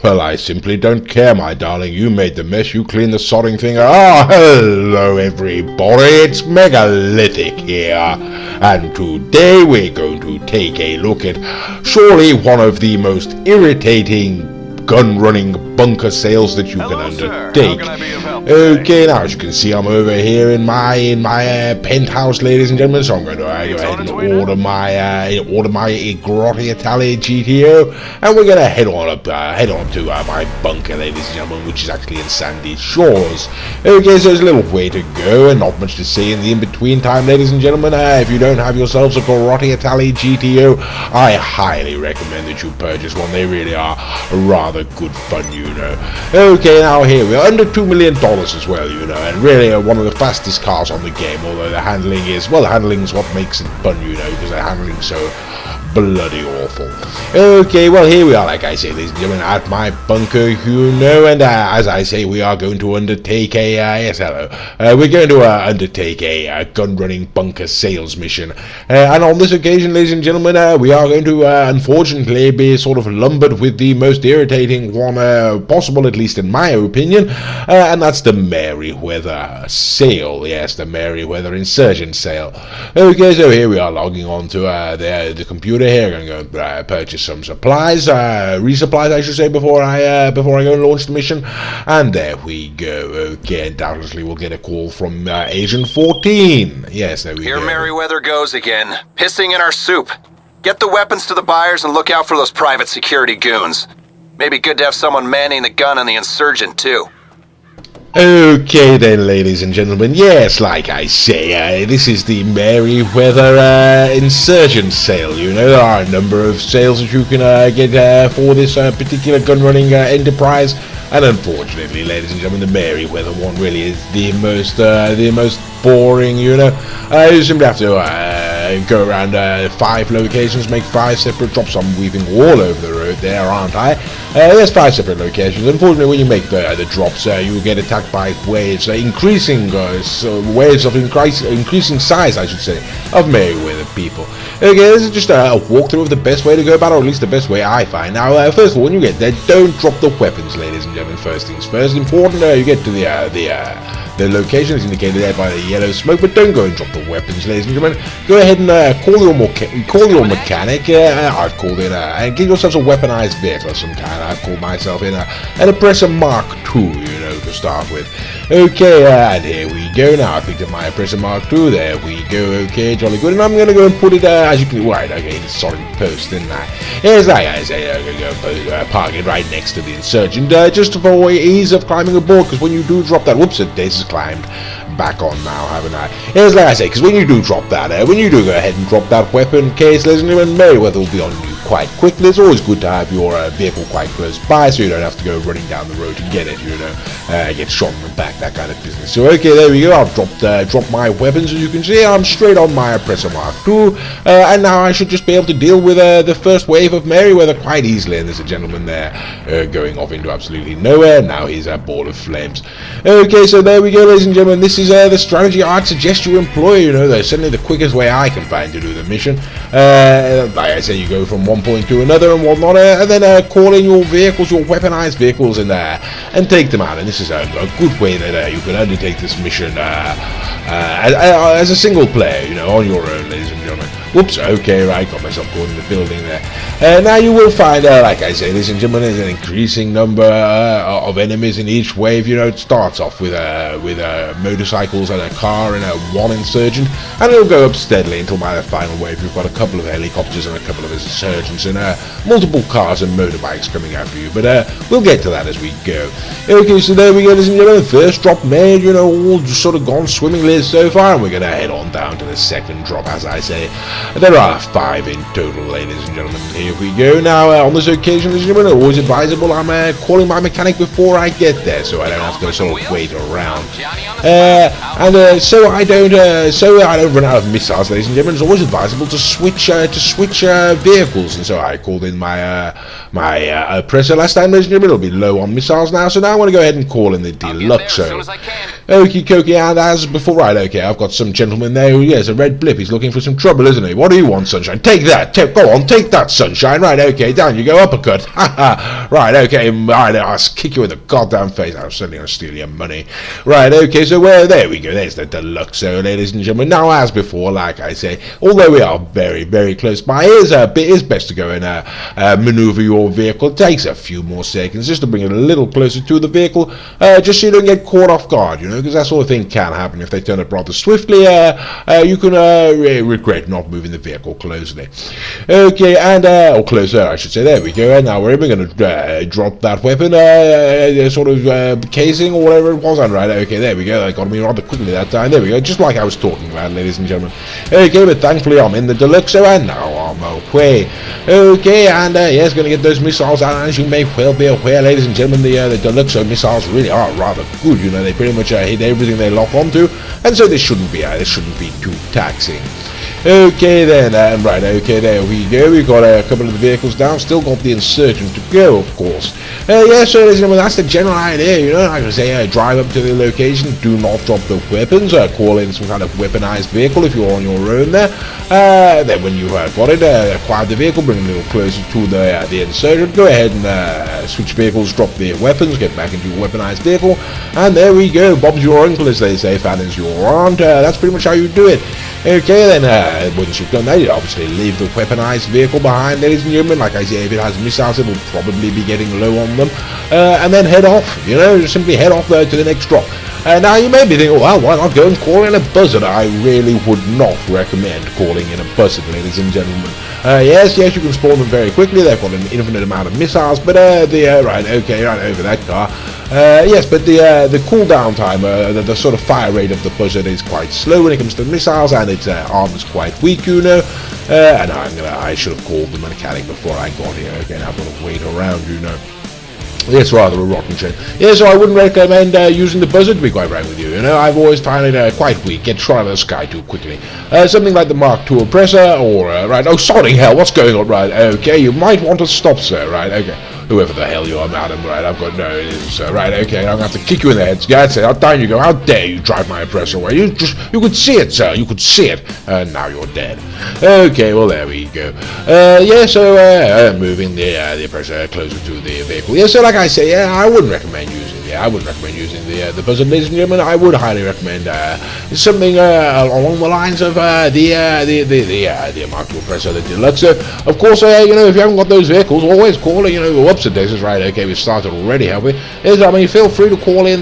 Well, I simply don't care, my darling. You made the mess, you cleaned the sodding thing. Ah, hello everybody, it's Megalithic here. And today we're going to take a look at surely one of the most irritating gun running bunker sales that you can undertake. Okay, now as you can see, I'm over here in my penthouse, ladies and gentlemen. So I'm going to go ahead and order my Grotti Italia GTO, and we're going to head on up to my bunker, ladies and gentlemen, which is actually in Sandy Shores. Okay, so there's a little way to go and not much to see in the in-between time, ladies and gentlemen. If you don't have yourselves a Grotti Italia GTO, I highly recommend that you purchase one. They really are rather good fun, you know. Okay, now here we are, under $2 million as well, you know, and really one of the fastest cars on the game, although the handling is what makes it fun, you know, because the handling's so bloody awful. Okay, well, here we are, like I say, ladies and gentlemen, at my bunker, you know, and as I say, we are going to undertake we're going to undertake a gun-running bunker sales mission, and on this occasion, ladies and gentlemen, we are going to, unfortunately, be sort of lumbered with the most irritating one possible, at least in my opinion, and that's the Merryweather Sale. Yes, the Merryweather Insurgent Sale. Okay, so here we are logging on to the computer here. I'm going to go purchase some supplies, resupplies I should say, before I go and launch the mission, and there we go. Okay, undoubtedly we'll get a call from Agent 14. Yes, there we go. Here Merryweather goes again, pissing in our soup. Get the weapons to the buyers and look out for those private security goons. Maybe good to have someone manning the gun on the insurgent too. Okay then, ladies and gentlemen, yes, like I say, this is the Merryweather Insurgent Sale. You know, there are a number of sales that you can get for this particular gun-running enterprise, and unfortunately, ladies and gentlemen, the Merryweather one really is the most boring, you know. You simply have to go around 5 locations, make 5 separate drops. I'm weaving all over the road there, aren't I? There's 5 separate locations. Unfortunately, when you make the drops, you will get attacked by waves, increasing size, I should say, of Merryweather people. Okay, this is just a walkthrough of the best way to go about it, or at least the best way I find. Now, first of all, when you get there, don't drop the weapons, ladies and gentlemen. First things first. Important, you get to the location is indicated there by the yellow smoke, but don't go and drop the weapons, ladies and gentlemen. Go ahead and call your mechanic. I've called in and get yourselves a weaponized vehicle of some kind. I've called myself in an Oppressor Mark II, you know, to start with. Okay, and here we go. Now I picked up my Oppressor Mark II. There we go. Okay, jolly good. And I'm gonna go and put it as you can. Right, okay, it's a solid post, didn't I? Here's like I say, I'm gonna go park it right next to the insurgent, just for ease of climbing aboard. Because when you do drop that, whoops, this is climbed back on now, haven't I? Here's like I say, because when you do drop that, when you do go ahead and drop that weapon case, ladies and gentlemen, Merryweather will be on you quite quickly. It's always good to have your vehicle quite close by, so you don't have to go running down the road to get it, you know, get shot in the back, that kind of business. So okay, there we go. I've dropped my weapons, as you can see. I'm straight on my Oppressor Mark II, and now I should just be able to deal with the first wave of Merryweather quite easily. And there's a gentleman there going off into absolutely nowhere. Now he's a ball of flames. Okay, so there we go, ladies and gentlemen. This is the strategy I'd suggest you employ. You know, that's certainly the quickest way I can find to do the mission. Like I say, you go from one point to another and whatnot, and then call in your vehicles, your weaponized vehicles, and take them out. And this is a good way that you can undertake this mission as a single player, you know, on your own, ladies and gentlemen. Whoops, okay, right, got myself caught in the building there. Now you will find, like I say, ladies and gentlemen, there's an increasing number of enemies in each wave. You know, it starts off with motorcycles and a car and one insurgent, and it'll go up steadily until by the final wave you've got a couple of helicopters and a couple of insurgents and multiple cars and motorbikes coming after you. But we'll get to that as we go. Okay, so there we go, ladies and gentlemen. First drop made, you know, all just sort of gone swimmingly so far, and we're going to head on down to the second drop, as I say. There are 5 in total, ladies and gentlemen. Here we go. Now, on this occasion, ladies and gentlemen, always advisable, I'm calling my mechanic before I get there, so I don't have to sort of wait around. So I don't run out of missiles, ladies and gentlemen. It's always advisable to switch vehicles, and so I called in my Oppressor last time, ladies and gentlemen. It'll be low on missiles now, so now I want to go ahead and call in the Deluxe. Okie dokie, and as before, right, okay, I've got some gentleman there who, yes, a red blip. He's looking for some trouble, isn't he? me. What do you want, Sunshine? Take that. Go on, take that, Sunshine. Right, okay, down you go, uppercut. Right, okay, right, I'll kick you in the goddamn face. I'm certainly going to steal your money. Right, okay, so there we go. There's the Deluxo, ladies and gentlemen. Now, as before, like I say, although we are very, very close by, it is best to go and maneuver your vehicle. It takes a few more seconds just to bring it a little closer to the vehicle, just so you don't get caught off guard, because that sort of thing can happen. If they turn up rather swiftly, you can regret not moving the vehicle closely. Okay, and or closer, I should say. There we go. And now we're going to drop that weapon, sort of casing or whatever it was. And right, okay, there we go. That got me rather quickly that time. There we go, just like I was talking about, ladies and gentlemen. Okay, but thankfully I'm in the Deluxo, and now I'm away. Okay, and yes, going to get those missiles out. As you may well be aware, ladies and gentlemen, the Deluxo missiles really are rather good. They pretty much hit everything they lock onto, and so this shouldn't be too taxing. Okay then, right, okay, there we go. We've got a couple of the vehicles down, still got the Insurgent to go, of course. Yeah, so ladies and gentlemen, that's the general idea, like I say, drive up to the location, do not drop the weapons, call in some kind of weaponized vehicle if you're on your own there. Then when you've got it, acquire the vehicle, bring it a little closer to the Insurgent, go ahead and switch vehicles, drop the weapons, get back into your weaponized vehicle, and there we go. Bob's your uncle, as they say, Fannon's your aunt. That's pretty much how you do it. Okay then, once you've done that, you obviously leave the weaponized vehicle behind, ladies and gentlemen. Like I say, if it has missiles, it will probably be getting low on them, and then head off, just simply head off there to the next drop. Now you may be thinking, well, why not go and call in a buzzard? I really would not recommend calling in a buzzard, ladies and gentlemen. Yes, you can spawn them very quickly. They've got an infinite amount of missiles, but right over that car. Yes, but the cooldown time, the sort of fire rate of the buzzard is quite slow when it comes to missiles, and its armor's quite weak, and I should have called the mechanic before I got here. Again, I've got to wait around, It's rather a rotten shame. Yeah, so I wouldn't recommend using the buzzard, to be quite frank with you. I've always found it quite weak. Get shot out of the sky too quickly. Something like the Mark II oppressor, or right. Oh, sorry, hell, what's going on? Right, okay, you might want to stop, sir. Right, okay. Whoever the hell you are, madam, right, I've got no idea, right, okay, I'm going to have to kick you in the head, that's it, down you go, how dare you drive my oppressor away, you could see it, sir, you could see it, and now you're dead. Okay, well, there we go. Yeah, so, moving the oppressor closer to the vehicle. Yeah, so like I say, yeah, I wouldn't recommend using the buzzard, ladies and gentlemen. I would highly recommend something along the lines of the Mark II oppressor, the Deluxo. Of course, if you haven't got those vehicles, always call it, whoops, it is right, okay, we've started already, have we? Feel free to call in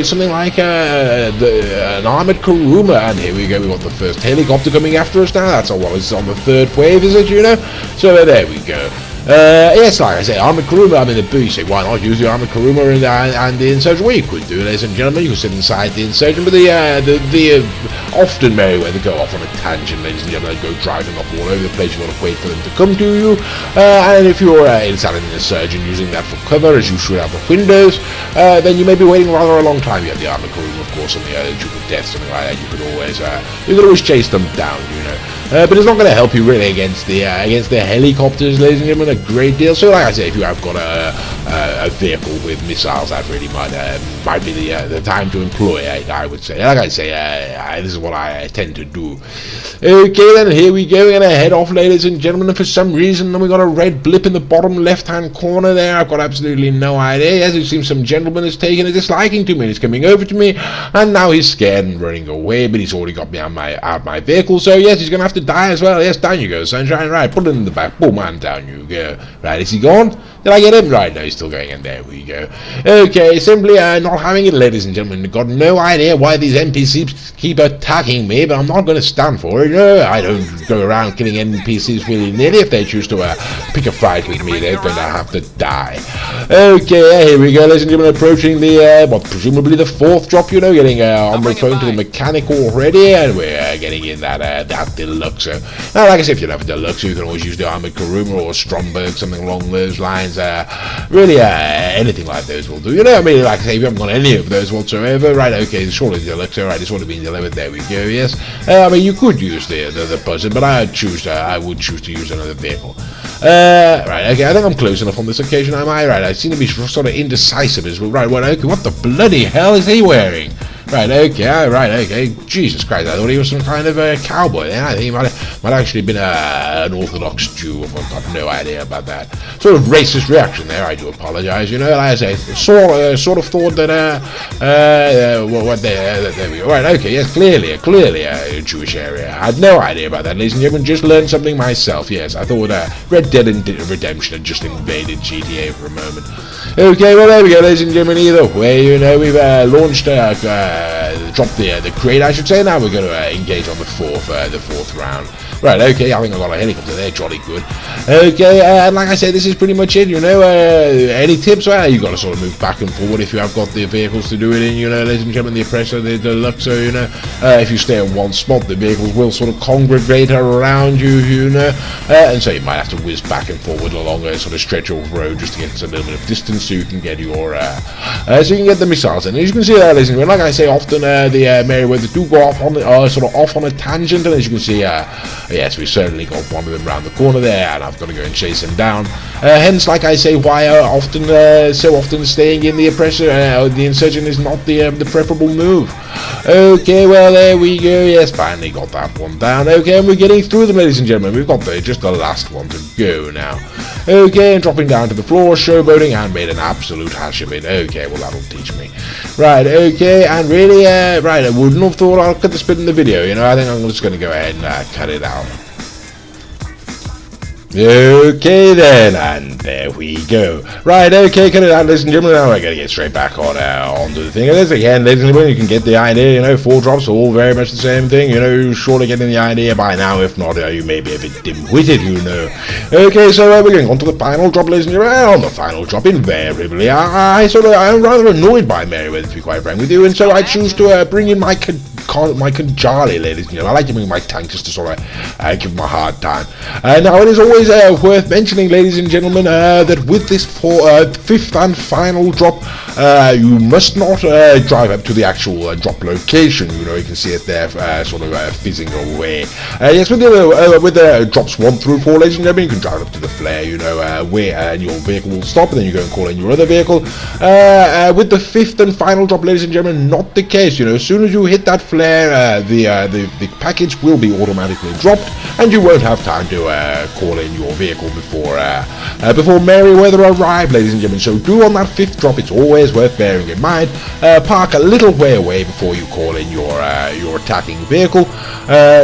something like an armored Kuruma, and here we go, we've got the first helicopter coming after us now. That's it's on the third wave, is it, So there we go. Yes, like I say, armored Kuruma, you say, why not use the armored Kuruma and the Insurgent? Well, you could do, ladies and gentlemen, you could sit inside the Insurgent, but the often Merryweather go off on a tangent, ladies and gentlemen, they go driving off all over the place. You've got to wait for them to come to you, and if you're inside an Insurgent using that for cover, as you shoot out the windows, then you may be waiting rather a long time. You have the armored Kuruma, of course, and the Duke of Death, something like that. You could always chase them down, but it's not going to help you really against the helicopters, ladies and gentlemen, a great deal. So like I say, if you have got a vehicle with missiles, that really might be the time to employ, I would say. Like I say, this is what I tend to do. Okay then, here we go, we're going to head off, ladies and gentlemen, and for some reason we got a red blip in the bottom left hand corner there. I've got absolutely no idea. Yes, it seems some gentleman has taken a disliking to me, he's coming over to me, and now he's scared and running away, but he's already got me out of my vehicle, so yes, he's going to have to die as well. Yes, down you go, Sunshine. Right, put it in the back, boom, and down you go. Right, is he gone? Did I get him? Right, no, he's still going in. There we go. Okay, simply not having it, ladies and gentlemen. Got no idea why these NPCs keep attacking me, but I'm not going to stand for it. I don't go around killing NPCs willy-nilly. If they choose to pick a fight with me, they're going to have to die. Okay, here we go, ladies and gentlemen, approaching the, presumably the fourth drop, getting on my phone to the mechanic already, and we're getting in that Deluxo. Now, like I said, if you have a Deluxo, you can always use the armored Kuruma or Stromberg, something along those lines. Really, anything like those will do. Like I say, if you haven't got any of those whatsoever, right, okay, surely the Deluxo, right, it's already been delivered, there we go, yes. You could use the buzzard, but I would choose to use another vehicle. Right, okay, I think I'm close enough on this occasion, am I? Right, I seem to be sort of indecisive as well. Right, well, okay, what the bloody hell is he wearing? Right, okay. Jesus Christ, I thought he was some kind of a cowboy. Yeah, I think he might actually have been an Orthodox Jew. I've got no idea about that. Sort of racist reaction there. I do apologize. You know, like I say, sort of thought that there we go. Right, okay, yes, clearly a Jewish area. I had no idea about that, ladies and gentlemen. Just learned something myself. Yes, I thought Red Dead Redemption had just invaded GTA for a moment. Okay, well there we go, ladies and gentlemen. Either way, you know, we've launched, dropped the crate, I should say. Now we're going to engage on the fourth round. Right, okay, I think I got a helicopter there, jolly good. Okay, and like I said, this is pretty much it, you know. Any tips? Well, you got to sort of move back and forward if you have got the vehicles to do it in, you know, ladies and gentlemen. The Oppressor, the Deluxo, you know. If you stay in one spot, the vehicles will sort of congregate around you, you know. And so you might have to whiz back and forward along a sort of stretch of road just to get a little bit of distance so you can get your, the missiles in. As you can see, ladies and gentlemen, like I say, often the Merryweather do go off on off on a tangent, and as you can see, yes, we certainly got one of them round the corner there, and I've got to go and chase him down. Hence, like I say, why so often staying in the Oppressor, the Insurgent is not the preferable move. Okay, well there we go. Yes, finally got that one down. Okay, and we're getting through them, ladies and gentlemen. We've got just the last one to go now. Okay, and dropping down to the floor, showboating, and made an absolute hash of it. Okay, well that'll teach me. Right, okay, and really, right, I wouldn't have thought I'll cut the spit in the video, you know. I think I'm just going to go ahead and cut it out. Okay then, and there we go. Right, okay, cut it out, ladies and gentlemen. Now we're going to get straight back onto the thing. And this again, ladies and gentlemen, you can get the idea, you know, 4 drops, all very much the same thing, you know, you're surely getting the idea by now. If not, you may be a bit dim-witted, you know. Okay, so we're going on to the final drop, ladies and gentlemen. On the final drop, invariably, I'm rather annoyed by Merryweather, to be quite frank with you, and so I choose to bring in my Kanjali, ladies and gentlemen. I like to bring my tank just to sort of give them a hard time. Now, it is always worth mentioning, ladies and gentlemen, that with this 5th and final drop, you must not drive up to the actual drop location. You know, you can see it there, sort of fizzing away. Yes, with the drops 1 through 4, ladies and gentlemen, you can drive up to the flare, you know, where your vehicle will stop, and then you go and call in your other vehicle. With the 5th and final drop, ladies and gentlemen, not the case. You know, as soon as you hit that flare, the package will be automatically dropped, and you won't have time to call in your vehicle before Merryweather arrive, ladies and gentlemen. So do on that 5th drop, it's always worth bearing in mind. Park a little way away before you call in your attacking vehicle,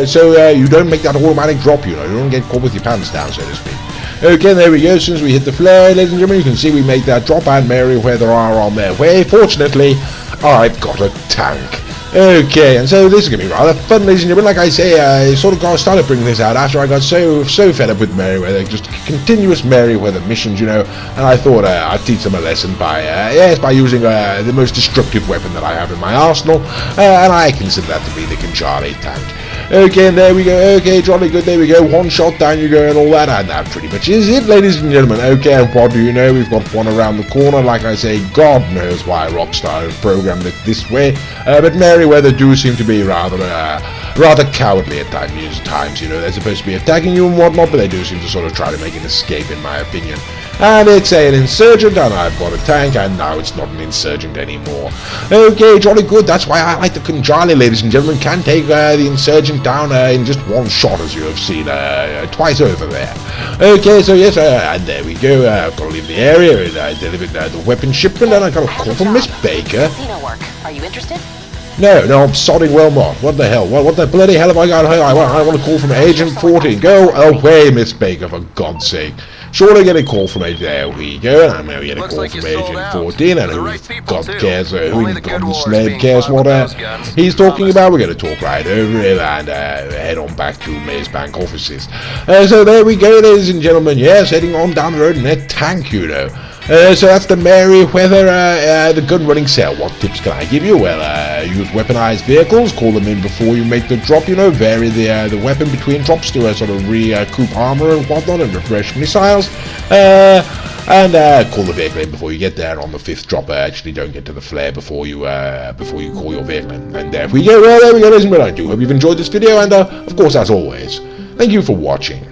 so you don't make that automatic drop, you know, you don't get caught with your pants down, so to speak. Okay, there we go. As soon as we hit the flare, ladies and gentlemen, you can see we make that drop, and Merryweather are on their way. Fortunately, I've got a tank. Okay, and so this is going to be rather fun, ladies and gentlemen. Like I say, I sort of started bringing this out after I got so fed up with Merryweather, just continuous Merryweather missions, you know, and I thought I'd teach them a lesson by using the most destructive weapon that I have in my arsenal, and I consider that to be the Kanjali tank. Okay, and there we go. Okay, jolly good, there we go. 1 shot down you go and all that, and that pretty much is it, ladies and gentlemen. Okay, and what do you know? We've got one around the corner. Like I say, God knows why Rockstar has programmed it this way, but Merryweather do seem to be rather cowardly at times, you know. They're supposed to be attacking you and whatnot, but they do seem to sort of try to make an escape, in my opinion. And it's an insurgent, and I've got a tank, and now it's not an insurgent anymore. Okay, jolly good. That's why I like the Kanjali, ladies and gentlemen. Can take the insurgent down in just 1 shot, as you have seen twice over there. Okay, so yes, and there we go. I've got to leave the area, and I delivered the weapon shipment, and I got a call from Miss Baker. Casino work. Are you interested? No, I'm sodding well not. What the hell? What the bloody hell have I got here? I want to call from Agent 14. Go away, Miss Baker, for God's sake. Surely get a call from Agent. There we go. And I'm going to get a call from Agent 14. And who God cares? Who God slave cares what he's talking about? We're going to talk right over him and head on back to Maze Bank offices. So there we go, ladies and gentlemen. Yes, heading on down the road in a tank, you know. So that's the Merryweather, the gun running sale. What tips can I give you? Well, use weaponized vehicles, call them in before you make the drop, you know, vary the weapon between drops to sort of recoup armor and whatnot, and refresh missiles, and call the vehicle in before you get there. And on the 5th drop, actually don't get to the flare before you call your vehicle in. And there we go, ladies and gentlemen. I do hope you've enjoyed this video, and of course, as always, thank you for watching.